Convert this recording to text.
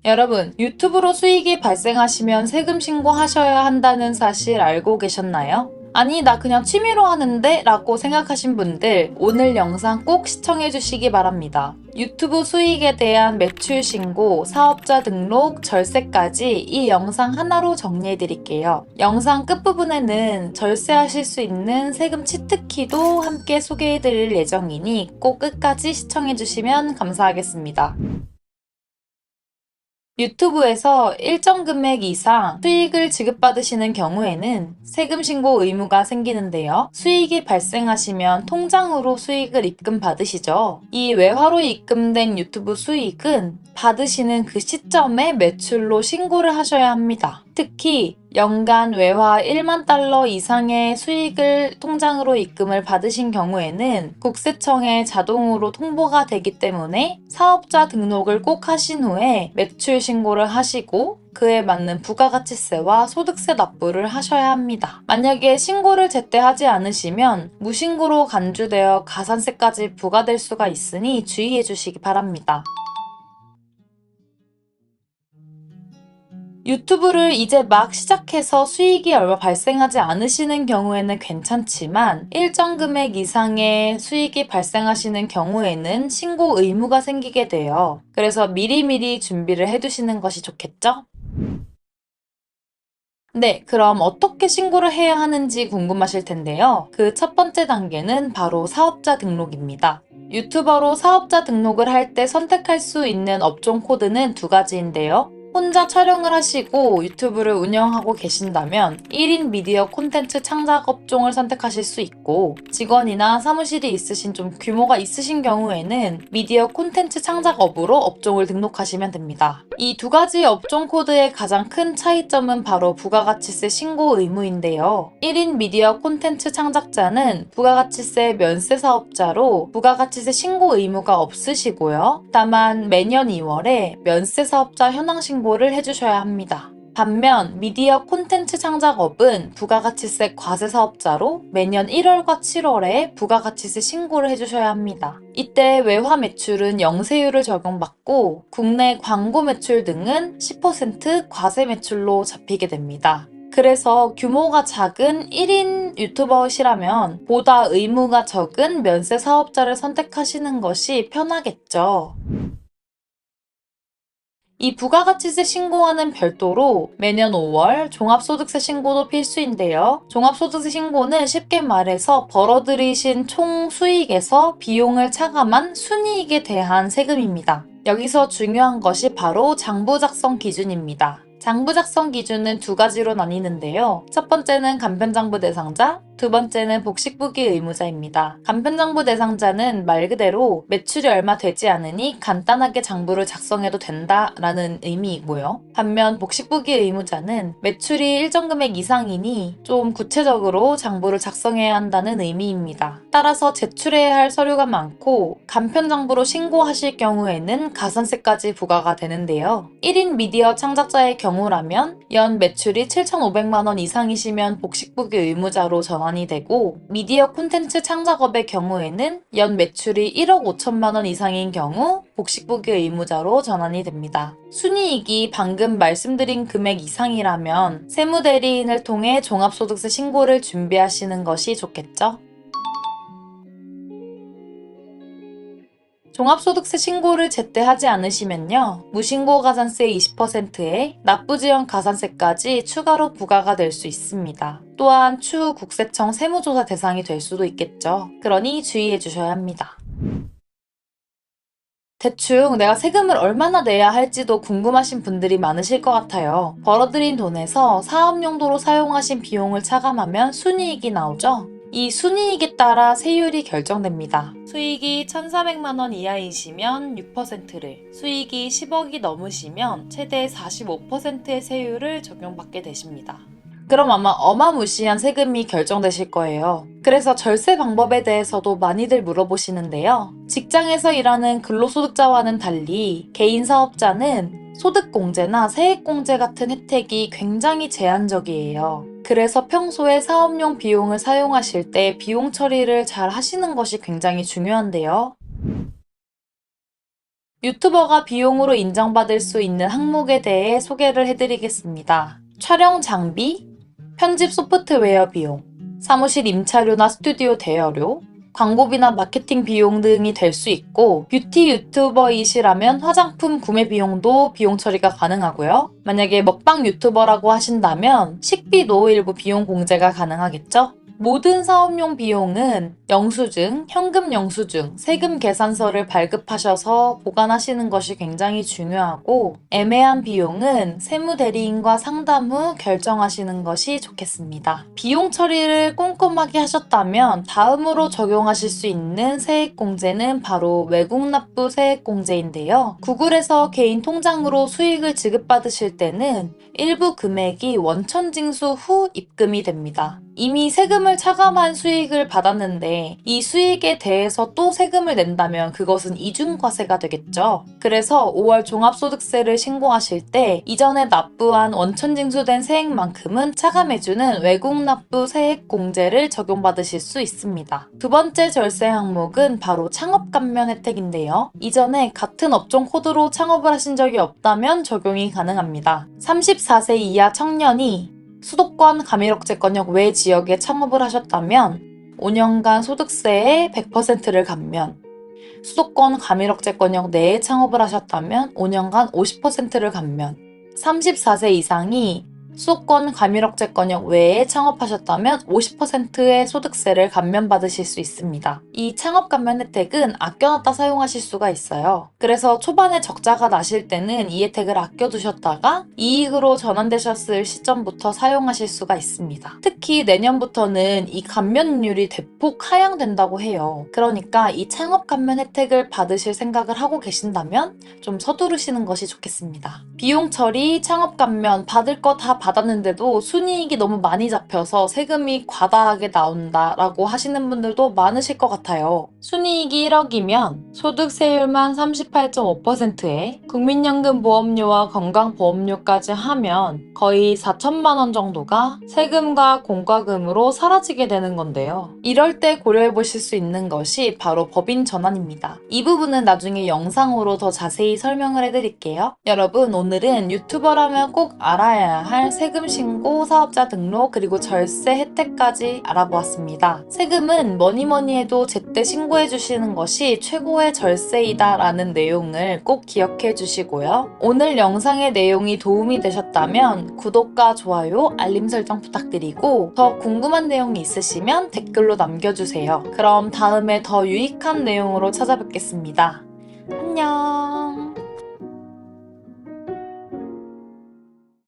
여러분, 유튜브로 수익이 발생하시면 세금 신고하셔야 한다는 사실 알고 계셨나요? 아니, 나 그냥 취미로 하는데? 라고 생각하신 분들, 오늘 영상 꼭 시청해 주시기 바랍니다. 유튜브 수익에 대한 매출 신고, 사업자 등록, 절세까지 이 영상 하나로 정리해 드릴게요. 영상 끝부분에는 절세하실 수 있는 세금 치트키도 함께 소개해 드릴 예정이니 꼭 끝까지 시청해 주시면 감사하겠습니다. 유튜브에서 일정 금액 이상 수익을 지급받으시는 경우에는 세금 신고 의무가 생기는데요. 수익이 발생하시면 통장으로 수익을 입금받으시죠. 이 외화로 입금된 유튜브 수익은 받으시는 그 시점에 매출로 신고를 하셔야 합니다. 특히 연간 외화 1만 달러 이상의 수익을 통장으로 입금을 받으신 경우에는 국세청에 자동으로 통보가 되기 때문에 사업자 등록을 꼭 하신 후에 매출 신고를 하시고 그에 맞는 부가가치세와 소득세 납부를 하셔야 합니다. 만약에 신고를 제때 하지 않으시면 무신고로 간주되어 가산세까지 부과될 수가 있으니 주의해 주시기 바랍니다. 유튜브를 이제 막 시작해서 수익이 얼마 발생하지 않으시는 경우에는 괜찮지만 일정 금액 이상의 수익이 발생하시는 경우에는 신고 의무가 생기게 돼요. 그래서 미리미리 준비를 해두시는 것이 좋겠죠? 네, 그럼 어떻게 신고를 해야 하는지 궁금하실 텐데요. 그 첫 번째 단계는 바로 사업자 등록입니다. 유튜버로 사업자 등록을 할 때 선택할 수 있는 업종 코드는 두 가지인데요. 혼자 촬영을 하시고 유튜브를 운영하고 계신다면 1인 미디어 콘텐츠 창작 업종을 선택하실 수 있고 직원이나 사무실이 있으신 좀 규모가 있으신 경우에는 미디어 콘텐츠 창작업으로 업종을 등록하시면 됩니다. 이 두 가지 업종 코드의 가장 큰 차이점은 바로 부가가치세 신고 의무인데요. 1인 미디어 콘텐츠 창작자는 부가가치세 면세 사업자로 부가가치세 신고 의무가 없으시고요. 다만 매년 2월에 면세 사업자 현황 신고를 해주셔야 합니다. 반면 미디어 콘텐츠 창작업은 부가가치세 과세 사업자로 매년 1월과 7월에 부가가치세 신고를 해주셔야 합니다. 이때 외화 매출은 영세율을 적용받고 국내 광고 매출 등은 10% 과세 매출로 잡히게 됩니다. 그래서 규모가 작은 1인 유튜버시라면 보다 의무가 적은 면세 사업자를 선택하시는 것이 편하겠죠. 이 부가가치세 신고와는 별도로 매년 5월 종합소득세 신고도 필수인데요. 종합소득세 신고는 쉽게 말해서 벌어들이신 총 수익에서 비용을 차감한 순이익에 대한 세금입니다. 여기서 중요한 것이 바로 장부 작성 기준입니다. 장부 작성 기준은 두 가지로 나뉘는데요. 첫 번째는 간편장부 대상자, 두 번째는 복식부기 의무자입니다. 간편장부 대상자는 말 그대로 매출이 얼마 되지 않으니 간단하게 장부를 작성해도 된다라는 의미이고요. 반면 복식부기 의무자는 매출이 일정 금액 이상이니 좀 구체적으로 장부를 작성해야 한다는 의미입니다. 따라서 제출해야 할 서류가 많고 간편장부로 신고하실 경우에는 가산세까지 부과가 되는데요. 1인 미디어 창작자의 경우라면 연 매출이 7,500만 원 이상이시면 복식부기 의무자로 전환이 되고 미디어 콘텐츠 창작업의 경우에는 연 매출이 1억 5천만 원 이상인 경우 복식부기 의무자로 전환이 됩니다. 순이익이 방금 말씀드린 금액 이상이라면 세무대리인을 통해 종합소득세 신고를 준비하시는 것이 좋겠죠? 종합소득세 신고를 제때 하지 않으시면요. 무신고 가산세 20%에 납부지연 가산세까지 추가로 부과가 될 수 있습니다. 또한 추후 국세청 세무조사 대상이 될 수도 있겠죠. 그러니 주의해 주셔야 합니다. 대충 내가 세금을 얼마나 내야 할지도 궁금하신 분들이 많으실 것 같아요. 벌어들인 돈에서 사업 용도로 사용하신 비용을 차감하면 순이익이 나오죠? 이 순이익에 따라 세율이 결정됩니다. 수익이 1,400만 원 이하이시면 6%를, 수익이 10억이 넘으시면 최대 45%의 세율을 적용받게 되십니다. 그럼 아마 어마무시한 세금이 결정되실 거예요. 그래서 절세 방법에 대해서도 많이들 물어보시는데요. 직장에서 일하는 근로소득자와는 달리 개인 사업자는 소득공제나 세액공제 같은 혜택이 굉장히 제한적이에요. 그래서 평소에 사업용 비용을 사용하실 때 비용 처리를 잘 하시는 것이 굉장히 중요한데요. 유튜버가 비용으로 인정받을 수 있는 항목에 대해 소개를 해드리겠습니다. 촬영 장비, 편집 소프트웨어 비용, 사무실 임차료나 스튜디오 대여료, 광고비나 마케팅 비용 등이 될 수 있고, 뷰티 유튜버이시라면 화장품 구매 비용도 비용 처리가 가능하고요. 만약에 먹방 유튜버라고 하신다면 식비도 일부 비용 공제가 가능하겠죠? 모든 사업용 비용은 영수증, 현금 영수증, 세금 계산서를 발급하셔서 보관하시는 것이 굉장히 중요하고, 애매한 비용은 세무대리인과 상담 후 결정하시는 것이 좋겠습니다. 비용 처리를 꼼꼼하게 하셨다면 다음으로 적용하실 수 있는 세액공제는 바로 외국납부 세액공제인데요. 구글에서 개인 통장으로 수익을 지급받으실 때는 일부 금액이 원천징수 후 입금이 됩니다. 이미 세금을 차감한 수익을 받았는데 이 수익에 대해서 또 세금을 낸다면 그것은 이중과세가 되겠죠. 그래서 5월 종합소득세를 신고하실 때 이전에 납부한 원천징수된 세액만큼은 차감해주는 외국납부 세액공제를 적용받으실 수 있습니다. 두 번째 절세 항목은 바로 창업감면 혜택인데요. 이전에 같은 업종 코드로 창업을 하신 적이 없다면 적용이 가능합니다. 34세 이하 청년이 수도권 가밀억제권역 외 지역에 창업을 하셨다면 5년간 소득세의 100%를 감면, 수도권 가밀억제권역 내에 창업을 하셨다면 5년간 50%를 감면, 34세 이상이 수도권 가밀억제권역 외에 창업하셨다면 50%의 소득세를 감면받으실 수 있습니다. 이 창업 감면 혜택은 아껴놨다 사용하실 수가 있어요. 그래서 초반에 적자가 나실 때는 이 혜택을 아껴두셨다가 이익으로 전환되셨을 시점부터 사용하실 수가 있습니다. 특히 내년부터는 이 감면율이 대폭 하향된다고 해요. 그러니까 이 창업 감면 혜택을 받으실 생각을 하고 계신다면 좀 서두르시는 것이 좋겠습니다. 비용 처리, 창업 감면 받을 거 다 받았는데도 순이익이 너무 많이 잡혀서 세금이 과다하게 나온다라고 하시는 분들도 많으실 것 같아요. 순이익이 1억이면 소득세율만 38.5%에 국민연금 보험료와 건강보험료까지 하면 거의 4천만 원 정도가 세금과 공과금으로 사라지게 되는 건데요. 이럴 때 고려해 보실 수 있는 것이 바로 법인 전환입니다. 이 부분은 나중에 영상으로 더 자세히 설명을 해드릴게요. 여러분, 오늘은 유튜버라면 꼭 알아야 할 세금 신고, 사업자 등록, 그리고 절세 혜택까지 알아보았습니다. 세금은 뭐니뭐니 해도 제때 신고해 주시는 것이 최고의 절세이다 라는 내용을 꼭 기억해 주시고요. 오늘 영상의 내용이 도움이 되셨다면 구독과 좋아요, 알림 설정 부탁드리고 더 궁금한 내용이 있으시면 댓글로 남겨주세요. 그럼 다음에 더 유익한 내용으로 찾아뵙겠습니다. 안녕.